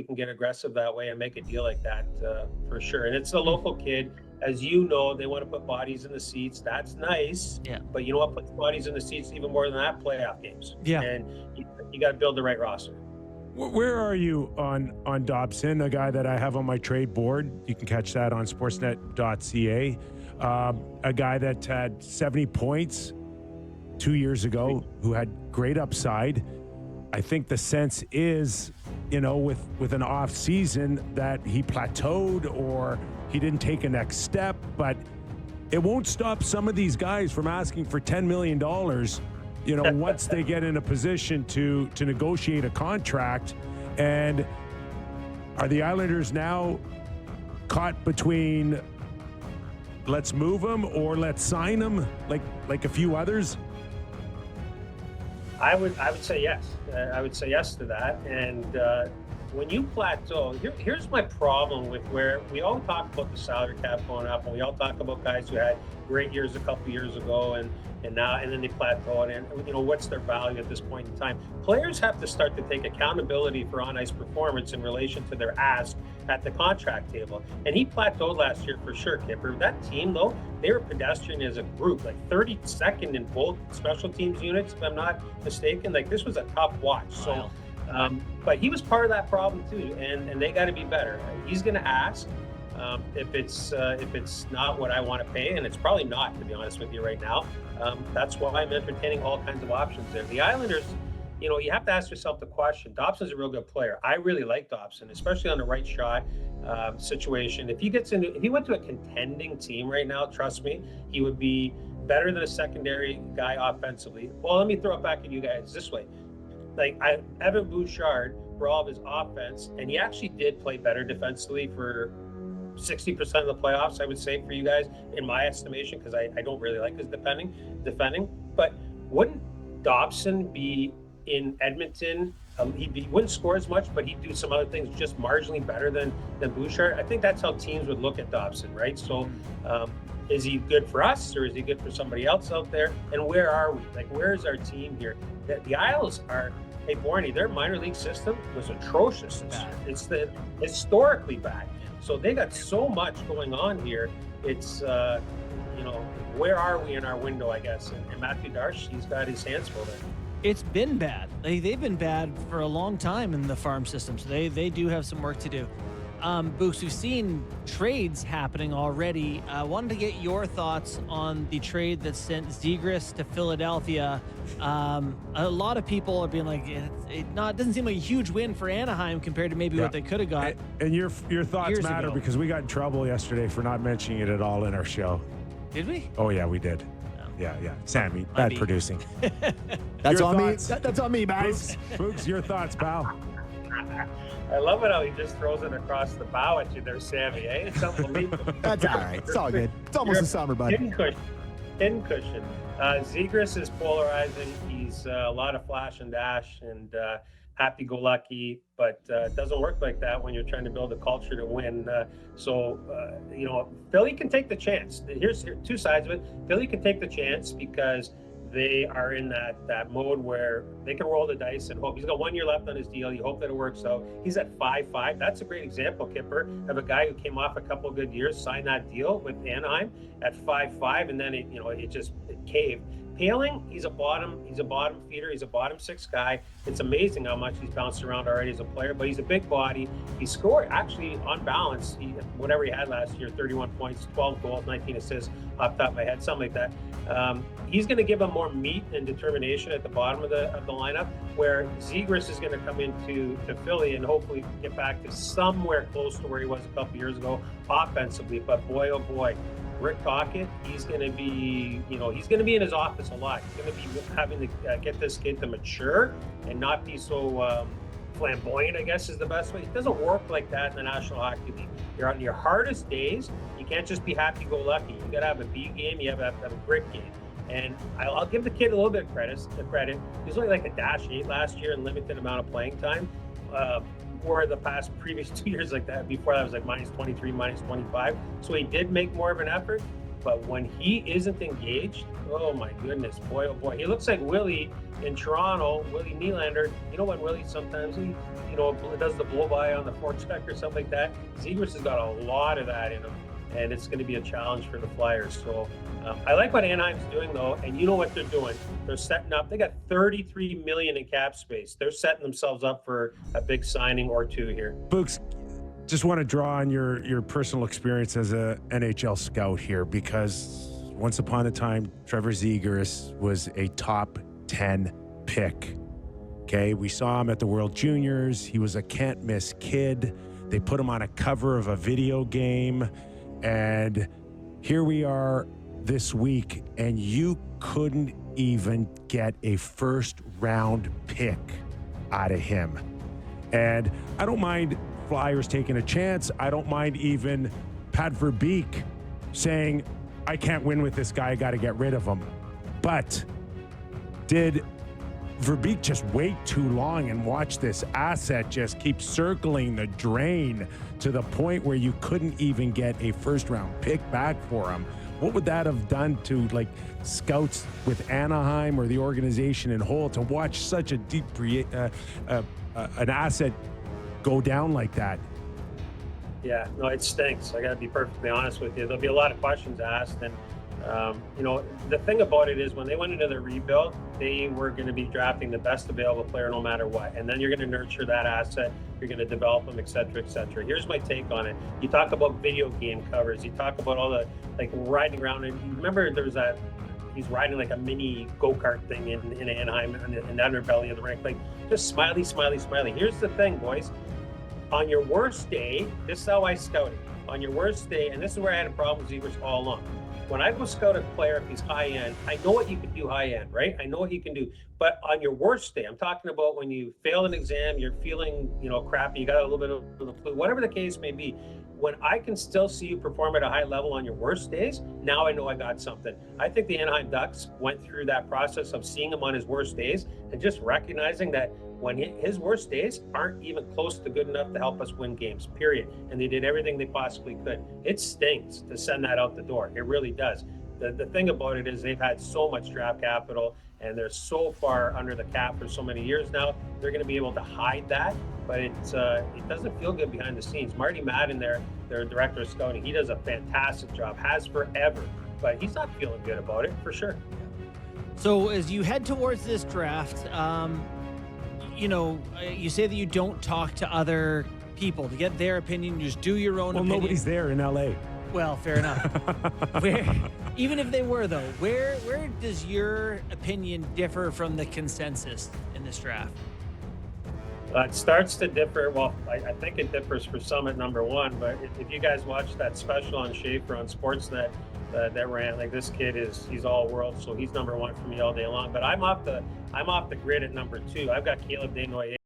you can get aggressive that way and make a deal like that for sure. And it's the local kid, as you know, they want to put bodies in the seats. That's nice. Yeah. But you know what puts bodies in the seats even more than that? Playoff games. Yeah. And you got to build the right roster. Where are you on Dobson, a guy that I have on my trade board? You can catch that on sportsnet.ca. A guy that had 70 points 2 years ago, who had great upside. I think the sense is, with an off season, that he plateaued or he didn't take a next step, but it won't stop some of these guys from asking for $10 million, once they get in a position to negotiate a contract. And are the Islanders now caught between let's move him or let's sign him like a few others? I would say yes. I would say yes to that. And when you plateau, here's my problem with where we all talk about the salary cap going up, and we all talk about guys who had great years a couple years ago and then they plateau, and what's their value at this point in time. Players have to start to take accountability for on-ice performance in relation to their ask at the contract table. And he plateaued last year for sure, Kipper. That team, though, they were pedestrian as a group, like 32nd in both special teams units, if I'm not mistaken. Like, this was a tough watch. So, but he was part of that problem too, and they got to be better. He's going to ask. If it's not what I want to pay, and it's probably not, to be honest with you right now. That's why I'm entertaining all kinds of options there. The Islanders, you have to ask yourself the question. Dobson's a real good player. I really like Dobson, especially on the right shot situation. If he went to a contending team right now, trust me, he would be better than a secondary guy offensively. Well, let me throw it back at you guys this way. Evan Bouchard, for all of his offense, and he actually did play better defensively for 60% of the playoffs, I would say, for you guys, in my estimation, because I don't really like his defending. But wouldn't Dobson be in Edmonton? He wouldn't score as much, but he'd do some other things just marginally better than Bouchard. I think that's how teams would look at Dobson, right? So is he good for us, or is he good for somebody else out there? And where are we? Where is our team here? The Isles are, hey, Borny, their minor league system was atrocious. It's historically bad. So they got so much going on here. It's, where are we in our window, I guess? And Matthew Darche, he's got his hands full there. It's been bad. They've been bad for a long time in the farm system, so they do have some work to do. Books, we've seen trades happening already. I wanted to get your thoughts on the trade that sent Zegras to Philadelphia. A lot of people are being like, it doesn't seem like a huge win for Anaheim compared to maybe what they could have got. And your thoughts matter because we got in trouble yesterday for not mentioning it at all in our show. Did we? Oh, yeah, we did. Yeah. Sammy, bad producing. That's on me. That's on me, guys. Books, your thoughts, pal. I love it how he just throws it across the bow at you there, Sammy. Eh? It's unbelievable. That's all right. It's all good. It's almost a summer, buddy. Pin cushion. Zegras is polarizing. He's a lot of flash and dash and happy-go-lucky, but it doesn't work like that when you're trying to build a culture to win. Philly can take the chance. Here's two sides of it. Philly can take the chance because they are in that mode where they can roll the dice and hope. He's got 1 year left on his deal. You hope that it works out. He's at 5-5. That's a great example, Kipper, of a guy who came off a couple of good years, signed that deal with Anaheim at 5-5, and then it caved. Paling, he's a bottom feeder. He's a bottom six guy. It's amazing how much he's bounced around already as a player, but he's a big body. He scored, actually, on balance, whatever he had last year, 31 points, 12 goals, 19 assists, off the top of my head, something like that. He's going to give him more meat and determination at the bottom of the lineup, where Zegras is going to come into Philly and hopefully get back to somewhere close to where he was a couple years ago offensively. But boy, oh boy, Rick Tocchet, he's going to be in his office a lot. He's going to be having to get this kid to mature and not be so flamboyant, I guess is the best way. It doesn't work like that in the National Hockey League. You're on your hardest days. You can't just be happy-go-lucky. You got to have a B game. You have to have a grit game. And I'll give the kid a little bit of credit. He's only like a -8 last year and limited amount of playing time. For the previous 2 years like that. Before that was like -23, -25. So he did make more of an effort. But when he isn't engaged, oh my goodness, boy, oh boy. He looks like Willie in Toronto, Willie Nylander. You know when Willie sometimes does the blow by on the forecheck or something like that? Zegras has got a lot of that in him, and it's going to be a challenge for the Flyers. So I like what Anaheim's doing, though, and you know what they're doing. They're setting up. They got $33 million in cap space. They're setting themselves up for a big signing or two here. Books, just want to draw on your personal experience as a NHL scout here, because once upon a time, Trevor Zegras was a top 10 pick. Okay, we saw him at the World Juniors. He was a can't-miss kid. They put him on a cover of a video game, and here we are this week, and you couldn't even get a first-round pick out of him. And I don't mind Flyers taking a chance. I don't mind even Pat Verbeek saying, I can't win with this guy, I got to get rid of him. But did Verbeek just wait too long and watch this asset just keep circling the drain to the point where you couldn't even get a first-round pick back for him? What would that have done to scouts with Anaheim or the organization in whole to watch such a deep an asset go down like that? Yeah, no, it stinks. I got to be perfectly honest with you. There'll be a lot of questions asked, and the thing about it is when they went into the rebuild, they were going to be drafting the best available player no matter what. And then you're going to nurture that asset. You're going to develop them, et cetera, et cetera. Here's my take on it. You talk about video game covers. You talk about all the, riding around. And you remember there was he's riding like a mini go-kart thing in Anaheim in the underbelly of the rink. Just smiley, smiley, smiley. Here's the thing, boys. On your worst day, this is how I scouted. On your worst day, and this is where I had a problem with Zegras all along. When I go scout a player, if he's high end, I know what you can do high end, right? I know what you can do. But on your worst day, I'm talking about when you failed an exam, you're feeling, crappy, you got a little bit of the flu, whatever the case may be. When I can still see you perform at a high level on your worst days, now I know I got something. I think the Anaheim Ducks went through that process of seeing him on his worst days and just recognizing that when his worst days aren't even close to good enough to help us win games, period. And they did everything they possibly could. It stinks to send that out the door. It really does. The thing about it is they've had so much draft capital and they're so far under the cap for so many years now. They're going to be able to hide that, but it doesn't feel good behind the scenes. Marty Madden, their director of scouting, he does a fantastic job, has forever, but he's not feeling good about it for sure. So as you head towards this draft, you say that you don't talk to other people to get their opinion. You just do your own opinion. Well, nobody's there in LA. Well, fair enough. Even if they were, though, where does your opinion differ from the consensus in this draft? It starts to differ. Well, I think it differs for some at number one, but if you guys watch that special on Schaefer on Sportsnet that ran, this kid he's all world, so he's number one for me all day long. But I'm off the grid at number two. I've got Caleb Desnoyers.